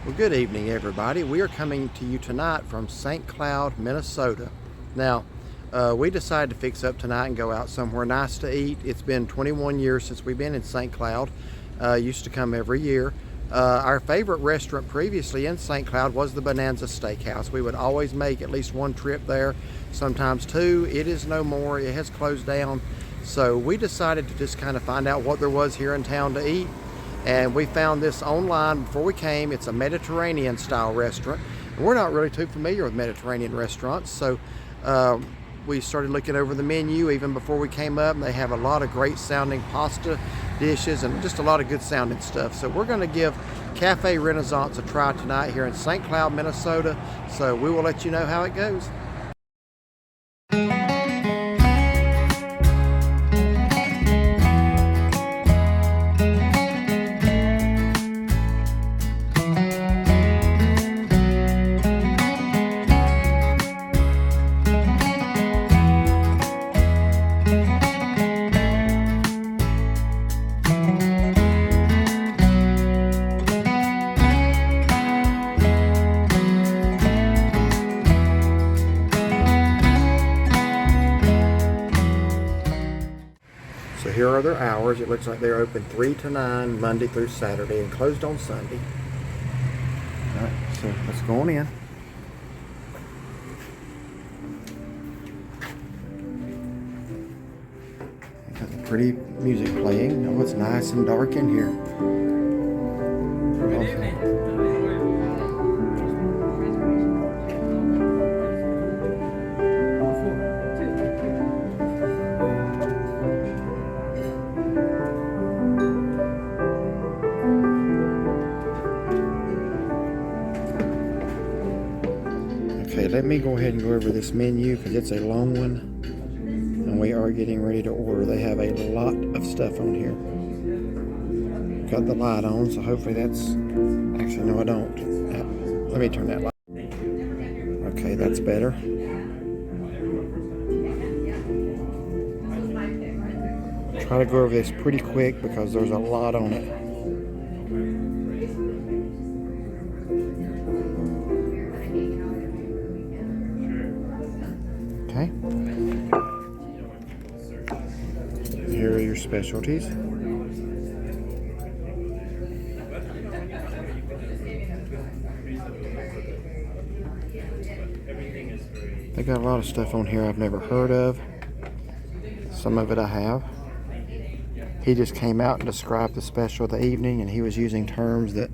Well, good evening, everybody. We are coming to you tonight from St. Cloud, Minnesota. Now, we decided to fix up tonight and go out somewhere nice to eat. It's been 21 years since we've been in St. Cloud. Used to come every year. Our favorite restaurant previously in St. Cloud was the Bonanza Steakhouse. We would always make at least one trip there, sometimes two. It is no more. It has closed down. So we decided to just kind of find out what there was here in town to eat. And we found this online before we came. It's a Mediterranean style restaurant. And we're not really too familiar with Mediterranean restaurants. So we started looking over the menu even before we came up. And they have a lot of great sounding pasta dishes and just a lot of good sounding stuff. So we're going to give Cafe Renaissance a try tonight here in St. Cloud, Minnesota. So we will let you know how it goes. So here are their hours. It looks like they're open 3 to 9 Monday through Saturday and closed on Sunday. All right, so let's go on in. Got the pretty music playing. Oh, it's nice and dark in here. Good evening. Okay, let me go ahead and go over this menu because it's a long one and we are getting ready to order. They have a lot of stuff on here. Got the light on, so hopefully that's... Actually, no, I don't. Let me turn that light. Okay, that's better. Try to go over this pretty quick because there's a lot on it. Okay. Here are your specialties. They got a lot of stuff on here I've never heard of. Some of it I have. He just came out and described the special of the evening, and he was using terms that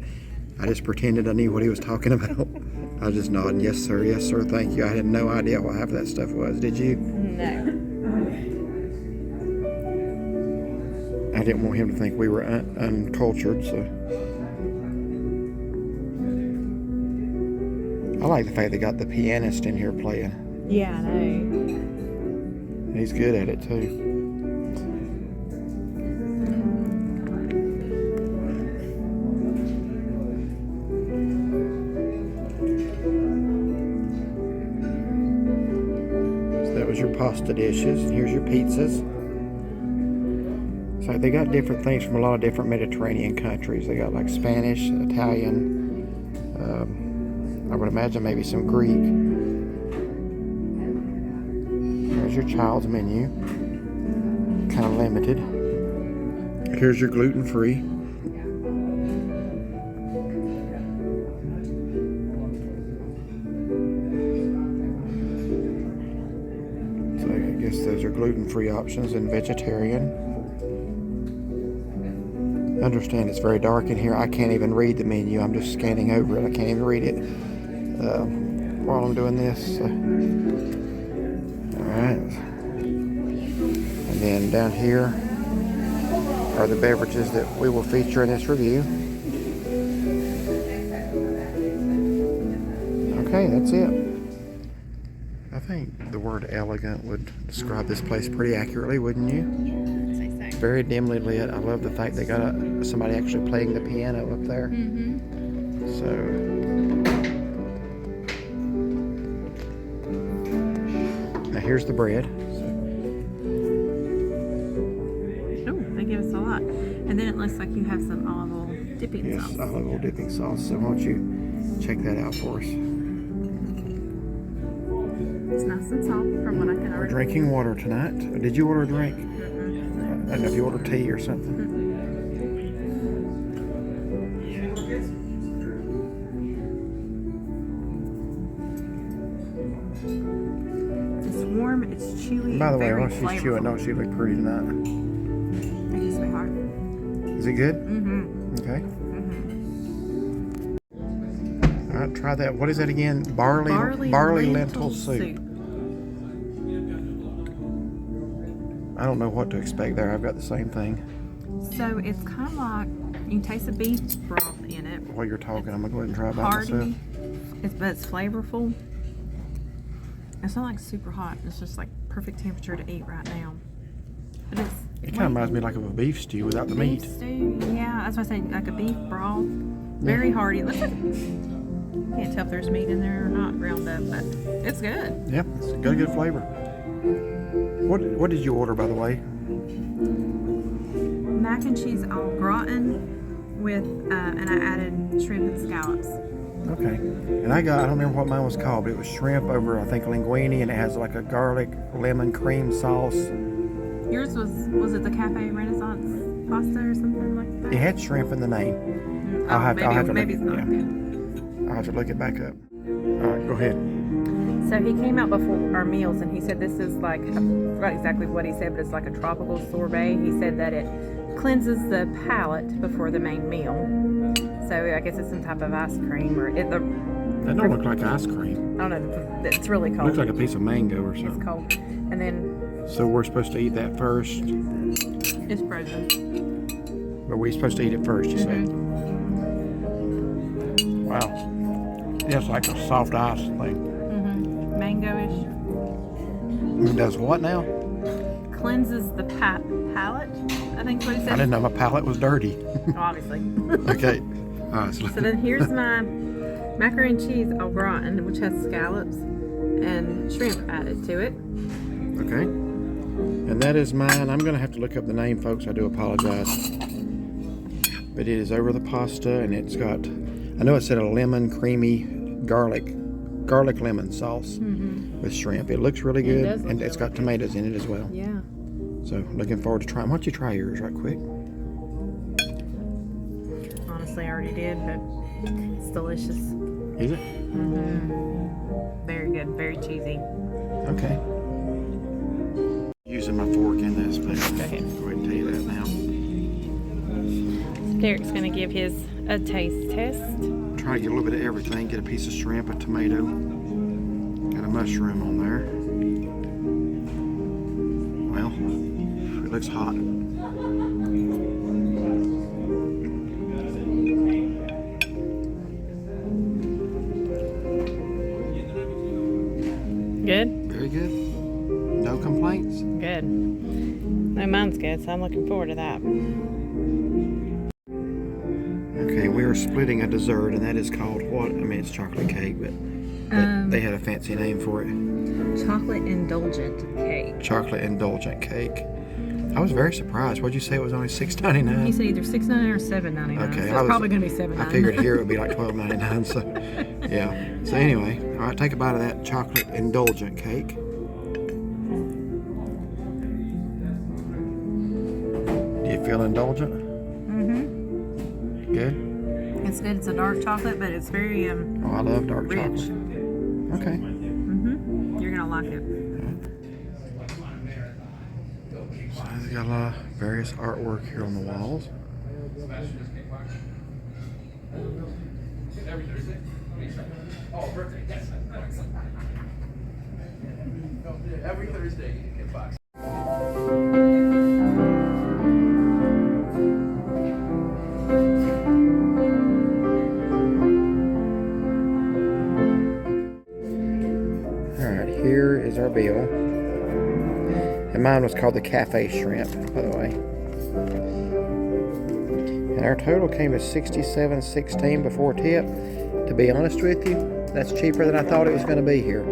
I just pretended I knew what he was talking about. I was just nodding, yes sir, thank you. I had no idea what half of that stuff was. Did you? No. I didn't want him to think we were uncultured, so. I like the fact they got the pianist in here playing. Yeah, I know. He's good at it too. That was your pasta dishes, and here's your pizzas. So they got different things from a lot of different Mediterranean countries. They got like Spanish, Italian, I would imagine maybe some Greek. Here's your child's menu, kind of limited. Here's your gluten-free. So I guess those are gluten-free options and vegetarian. I understand it's very dark in here. I can't even read the menu. I'm just scanning over it. I can't even read it while I'm doing this. Alright. And then down here are the beverages that we will feature in this review. Okay, that's it. I think the word elegant would describe this place pretty accurately, wouldn't you? I'd say so. Very dimly lit. I love the fact they got somebody actually playing the piano up there. So now here's the bread. Oh, they give us a lot. And then it looks like you have some olive oil dipping sauce. Yes, olive oil dipping sauce. So why don't you check that out for us. It's nice and soft from what I can We're already. drinking water tonight. Did you order a drink? Mm-mm. I don't know if you ordered tea or something. It's warm, it's chewy. By the way, very while she's chewing, don't she look pretty tonight? Thank you, sweetheart. Is it good? Mm-hmm. Okay. Mm-hmm. All right, try that. What is that again? Barley lentil soup. I don't know what to expect there. I've got the same thing. So it's kind of like, you can taste the beef broth in it. While you're talking, I'm going to go ahead and try it by myself. Hearty, but it's flavorful. It's not like super hot. It's just like perfect temperature to eat right now. But it's It kind of reminds me like of a beef stew without the meat. beef stew. Yeah, that's why I say like a beef broth. Very hearty. It looks like, can't tell if there's meat in there or not ground up, but it's good. Yeah, it's got a good flavor. What did you order, by the way? Mac and cheese au gratin with, and I added shrimp and scallops. Okay. And I don't remember what mine was called, but it was shrimp over, I think, linguine, and it has like a garlic lemon cream sauce. Yours was it the Cafe Renaissance pasta or something like that? It had shrimp in the name. Mm, I'll have to maybe look, it's not. yeah. I'll have to look it back up. All right, go ahead. So he came out before our meals and he said this is like, I forgot exactly what he said, but it's like a tropical sorbet. He said that it cleanses the palate before the main meal. So I guess it's some type of ice cream or That don't look like ice cream. I don't know. It's really It cold. looks like a piece of mango or It's something. cold. And then So we're supposed to eat that first, it's frozen. but we're supposed to eat it first, you said. Wow. Yeah, it's like a soft ice thing. Mango-ish. It does what now? Cleanses the palate, I think is what he I said. didn't know my palate was dirty. Oh, obviously. Okay. All right. So then here's my macaroni and cheese au gratin, which has scallops and shrimp added to it. Okay. And that is mine. I'm going to have to look up the name, folks. I do apologize. But it is over the pasta, and it's got, I know it said a lemon creamy garlic lemon sauce with shrimp. It looks really good, does look and it's really got tomatoes in it as well. Yeah. So looking forward to trying. Why don't you try yours right quick? Honestly, I already did, but it's delicious. Is it? Very good, very cheesy. Okay. Using my fork in this, but Go ahead. go ahead and tell you that now. Derek's gonna give his a taste test. Try to get a little bit of everything. Get a piece of shrimp, a tomato, got a mushroom on there. Well, it looks hot. Good? Very good. No complaints. Good. No, mine's good, so I'm looking forward to that. Okay, we are splitting a dessert, and that is called what? I mean, it's chocolate cake, but they had a fancy name for it. Chocolate indulgent cake. Chocolate indulgent cake. I was very surprised. What'd you say it was only $6.99? He said either $6.99 or $7.99. Okay, so it's probably gonna be $7.99. I figured here it would be like $12.99. So, yeah. So anyway, all right, take a bite of that chocolate indulgent cake. Do you feel indulgent? Good. It's good. It's a dark chocolate, but it's very Oh, I love dark rich. chocolate. Okay. You're gonna like it. So they've got a lot of various artwork here on the walls. Every Thursday, you get box. Alright, here is our bill. And mine was called the Cafe Shrimp, by the way. And our total came to $67.16 before tip. To be honest with you, that's cheaper than I thought it was going to be here.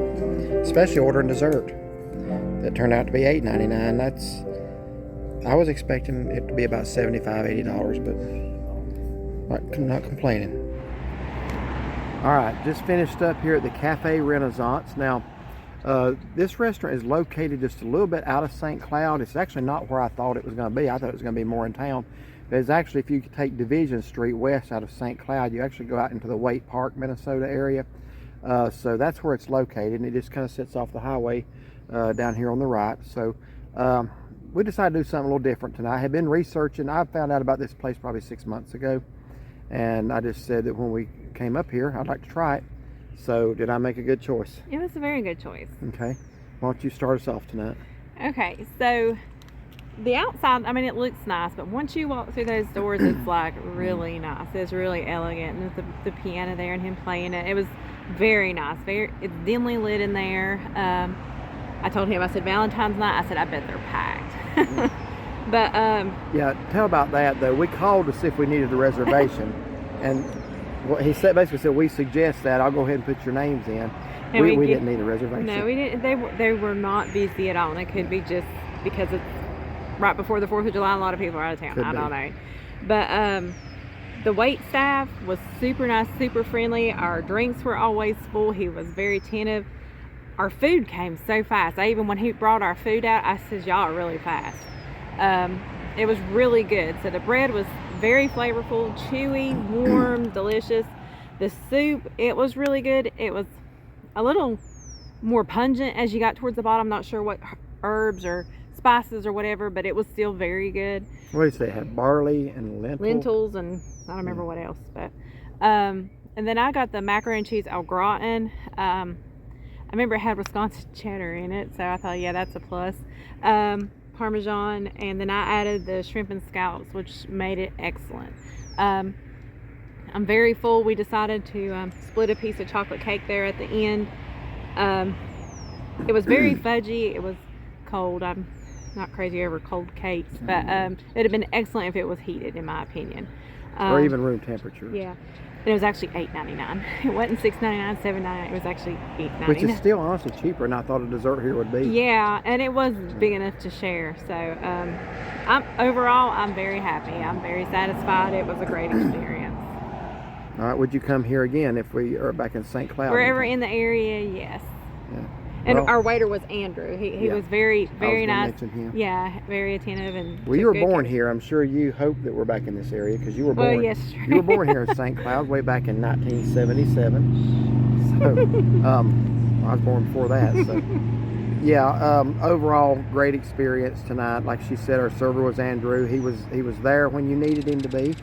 Especially ordering dessert. That turned out to be $8.99. I was expecting it to be about $75, $80, but not complaining. All right, just finished up here at the Cafe Renaissance. Now, this restaurant is located just a little bit out of St. Cloud. It's actually not where I thought it was going to be. I thought it was going to be more in town. But it's actually, if you take Division Street west out of St. Cloud, you actually go out into the Waite Park, Minnesota area. So that's where it's located, and it just kind of sits off the highway down here on the right. So we decided to do something a little different tonight. I had been researching. I found out about this place probably 6 months ago, and I just said that when we came up here, I'd like to try it. So did I make a good choice? It was a very good choice. Okay. Why don't you start us off tonight? Okay, so the outside, I mean, it looks nice, but once you walk through those doors, it's like really nice. It's really elegant, and the piano there and him playing it. It was very nice. It's dimly lit in there. I told him, I said, Valentine's night, I said, I bet they're packed. But yeah, tell about that though. We called to see if we needed a reservation, and what he said basically said, we suggest that. I'll go ahead and put your names in. And we didn't need a reservation. No, we didn't. They were not busy at all, and it could be just because it's right before the 4th of July. A lot of people are out of town. I don't know, but the wait staff was super nice, super friendly. Our drinks were always full. He was very attentive. Our food came so fast. Even when he brought our food out, I said, y'all are really fast. It was really good. So the bread was very flavorful, chewy, warm, delicious. The soup, it was really good. It was a little more pungent as you got towards the bottom. Not sure what herbs or spices or whatever, but it was still very good. What did you say? It had barley and lentils, and I don't remember what else. But and then I got the macaroni and cheese au gratin. I remember it had Wisconsin cheddar in it, so I thought, yeah, that's a plus. Parmesan, and then I added the shrimp and scallops, which made it excellent. I'm very full. We decided to split a piece of chocolate cake there at the end. It was very fudgy. It was cold. I'm not crazy over cold cakes, but it'd have been excellent if it was heated, in my opinion. Or even room temperature. Yeah. And it was actually $8.99. It wasn't $6.99, $7.99. It was actually $8.99. Which is still honestly cheaper than I thought a dessert here would be. Yeah, and it was big enough to share. So overall, I'm very happy. I'm very satisfied. It was a great experience. All right, would you come here again if we are back in St. Cloud? Wherever in the area, yes. Yeah. And Well, our waiter was Andrew. He was very, very nice. Mention him. Yeah, very attentive and. Well, you were took good born care. here. I'm sure you hope that we're back in this area because you were born. Well, yes, sure. You were born here in St. Cloud way back in 1977. So I was born before that. So yeah, overall great experience tonight. Like she said, our server was Andrew. He was there when you needed him to be.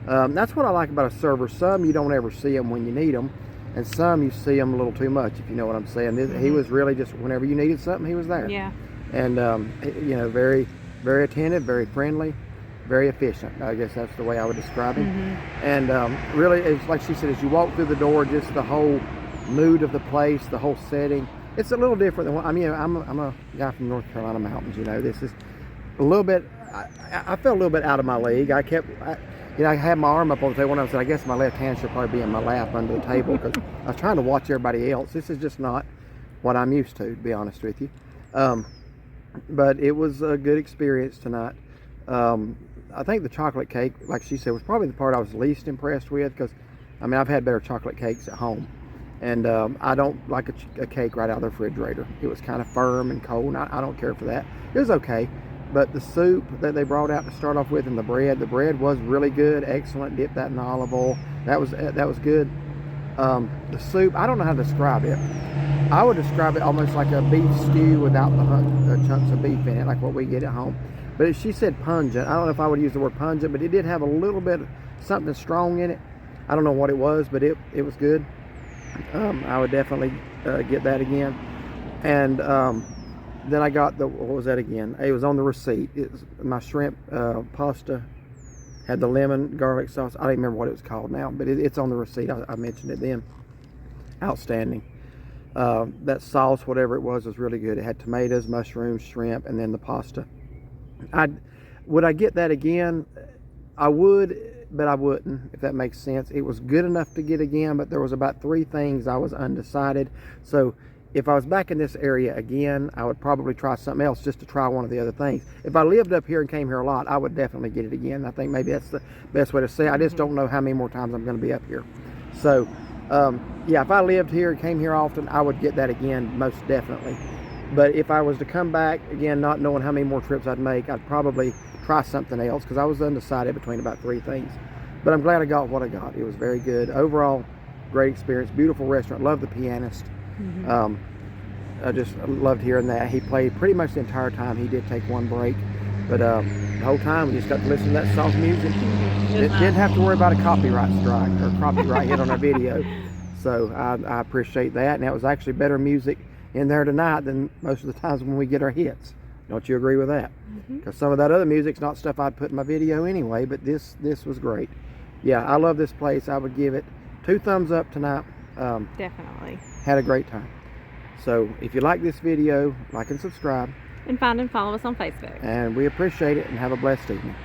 That's what I like about a server. Some you don't ever see them when you need them, and some you see them a little too much, if you know what I'm saying. He was really just whenever you needed something, he was there. Yeah. And you know, very, very attentive, very friendly, very efficient. I guess that's the way I would describe him. And really, it's like she said, as you walk through the door, just the whole mood of the place, the whole setting, it's a little different than what I mean. I'm a guy from North Carolina mountains. You know, this is a little bit. I felt a little bit out of my league. I had my arm up on the table, and I said, I guess my left hand should probably be in my lap under the table because I was trying to watch everybody else. This is just not what I'm used to be honest with you. But it was a good experience tonight. I think the chocolate cake, like she said, was probably the part I was least impressed with because, I mean, I've had better chocolate cakes at home. And I don't like a cake right out of the refrigerator. It was kind of firm and cold, and I don't care for that. It was okay. But the soup that they brought out to start off with, and the bread was really good, excellent. Dipped that in olive oil. That was good. The soup, I don't know how to describe it. I would describe it almost like a beef stew without the chunks of beef in it, like what we get at home. But she said pungent. I don't know if I would use the word pungent, but it did have a little bit of something strong in it. I don't know what it was, but it was good. I would definitely get that again. And then I got what was that again? It was on the receipt. It was my shrimp pasta, had the lemon garlic sauce. I don't even remember what it was called now, but it's on the receipt. I mentioned it then. Outstanding. That sauce, whatever it was really good. It had tomatoes, mushrooms, shrimp, and then the pasta. Would I get that again? I would, but I wouldn't, if that makes sense. It was good enough to get again, but there was about 3 things I was undecided. So if I was back in this area again, I would probably try something else just to try one of the other things. If I lived up here and came here a lot, I would definitely get it again. I think maybe that's the best way to say it. I just don't know how many more times I'm going to be up here. So Yeah, if I lived here and came here often, I would get that again, most definitely. But if I was to come back, again, not knowing how many more trips I'd make, I'd probably try something else because I was undecided between about 3 things. But I'm glad I got what I got. It was very good. Overall, great experience. Beautiful restaurant. Love the pianist. I just loved hearing that. He played pretty much the entire time. He did take one break. But the whole time, we just got to listen to that soft music. Didn't have to worry about a copyright strike or copyright hit on our video. So I appreciate that. And that was actually better music in there tonight than most of the times when we get our hits. Don't you agree with that? Because some of that other music's not stuff I'd put in my video anyway, but this was great. Yeah, I love this place. I would give it 2 thumbs up tonight. Definitely. Had a great time. So if you like this video, like and subscribe. And find and follow us on Facebook. And we appreciate it, and have a blessed evening.